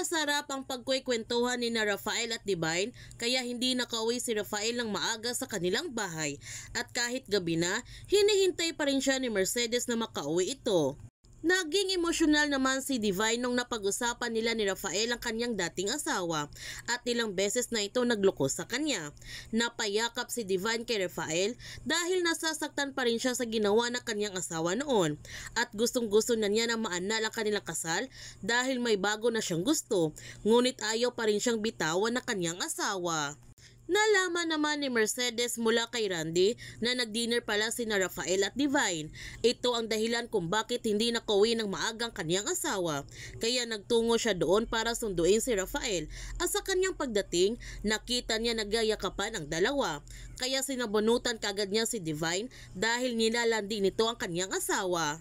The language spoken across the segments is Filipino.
Mapasarap ang pagkwekwentuhan ni na Rafael at Divine kaya hindi nakauwi si Rafael ng maaga sa kanilang bahay at kahit gabi na, hinihintay pa rin siya ni Mercedes na makauwi ito. Naging emosyonal naman si Divine nung napag-usapan nila ni Rafael ang kanyang dating asawa at ilang beses na ito nagloko sa kanya. Napayakap si Divine kay Rafael dahil nasasaktan pa rin siya sa ginawa ng kanyang asawa noon at gustong-gusto na niya na maanal ang kanilang kasal dahil may bago na siyang gusto, ngunit ayaw pa rin siyang bitawan ng kanyang asawa. Nalaman naman ni Mercedes mula kay Randy na nag-dinner pala si na Rafael at Divine. Ito ang dahilan kung bakit hindi nakauwi ng maagang kanyang asawa. Kaya nagtungo siya doon para sunduin si Rafael at sa kanyang pagdating, nakita niya nagyayakapan ang dalawa. Kaya sinabunutan kagad niya si Divine dahil nilalandi nito ang kanyang asawa.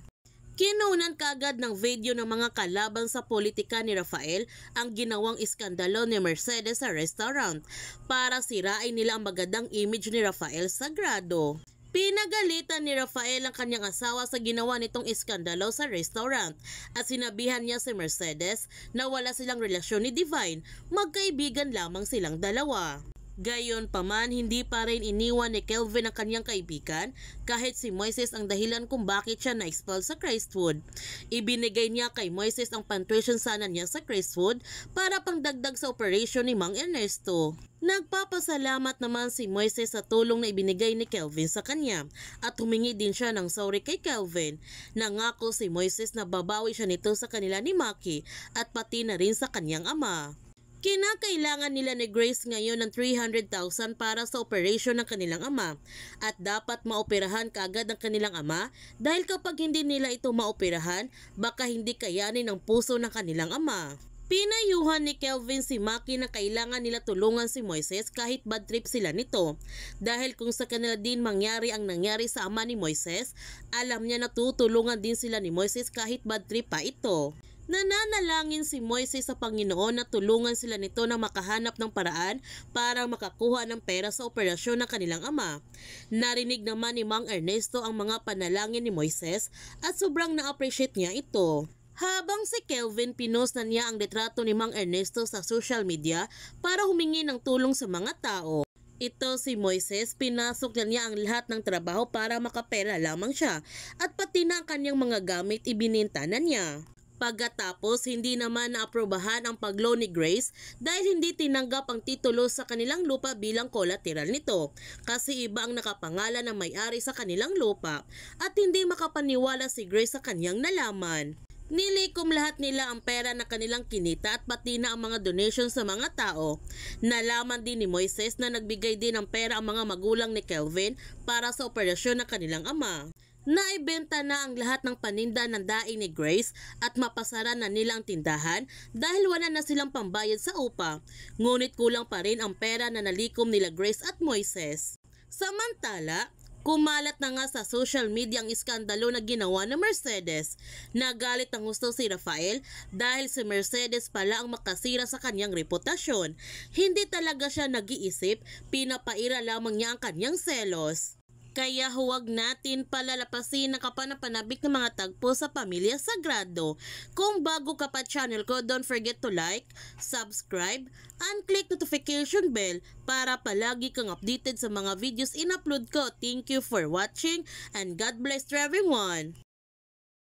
Kinunan kaagad ng video ng mga kalaban sa politika ni Rafael ang ginawang iskandalo ni Mercedes sa restaurant para sirain nila ang magandang image ni Rafael Sagrado. Pinagalitan ni Rafael ang kanyang asawa sa ginawa nitong iskandalo sa restaurant at sinabihan niya si Mercedes na wala silang relasyon ni Divine, magkaibigan lamang silang dalawa. Gayon pa man, hindi pa rin iniwan ni Kelvin ang kanyang kaibigan kahit si Moises ang dahilan kung bakit siya na-expel sa Crestwood. Ibinigay niya kay Moises ang pantuition sana niya sa Crestwood para pangdagdag sa operasyon ni Mang Ernesto. Nagpapasalamat naman si Moises sa tulong na ibinigay ni Kelvin sa kanya at humingi din siya ng sorry kay Kelvin. Nangako si Moises na babawi siya nito sa kanila ni Maki at pati na rin sa kanyang ama. Kinakailangan nila ni Grace ngayon ng 300,000 para sa operasyon ng kanilang ama at dapat maoperahan kaagad ang kanilang ama dahil kapag hindi nila ito maoperahan, baka hindi kayanin ang puso ng kanilang ama. Pinayuhan ni Kelvin si Maki na kailangan nila tulungan si Moises kahit bad trip sila nito dahil kung sa kanila din mangyari ang nangyari sa ama ni Moises, alam niya na tutulungan din sila ni Moises kahit bad trip pa ito. Nananalangin si Moises sa Panginoon na tulungan sila nito na makahanap ng paraan para makakuha ng pera sa operasyon ng kanilang ama. Narinig naman ni Mang Ernesto ang mga panalangin ni Moises at sobrang na-appreciate niya ito. Habang si Kelvin pinost na niya ang litrato ni Mang Ernesto sa social media para humingi ng tulong sa mga tao. Ito si Moises, pinasok na niya ang lahat ng trabaho para makapera lamang siya at pati na ang kanyang mga gamit ibininta na niya. Pagkatapos, hindi naman naaprubahan ang pag-loan ni Grace dahil hindi tinanggap ang titulo sa kanilang lupa bilang collateral nito kasi iba ang nakapangalan ng may-ari sa kanilang lupa at hindi makapaniwala si Grace sa kanyang nalaman. Nilikom lahat nila ang pera na kanilang kinita at pati na ang mga donations sa mga tao. Nalaman din ni Moises na nagbigay din ng pera ang mga magulang ni Kelvin para sa operasyon ng kanilang ama. Naibenta na ang lahat ng paninda ng daing ni Grace at mapasara na nila ang tindahan dahil wala na silang pambayad sa upa. Ngunit kulang pa rin ang pera na nalikom nila Grace at Moises. Samantala, kumalat na nga sa social media ang iskandalo na ginawa ng Mercedes. Nagalit ang gusto si Rafael dahil si Mercedes pala ang makasira sa kanyang reputasyon. Hindi talaga siya nag-iisip, pinapaira lamang niya ang kanyang selos. Kaya huwag natin palalapasin ang kapanapanabik ng mga tagpo sa Pamilya Sagrado. Kung bago ka pa channel ko, don't forget to like, subscribe, and click notification bell para palagi kang updated sa mga videos in-upload ko. Thank you for watching and God bless to everyone!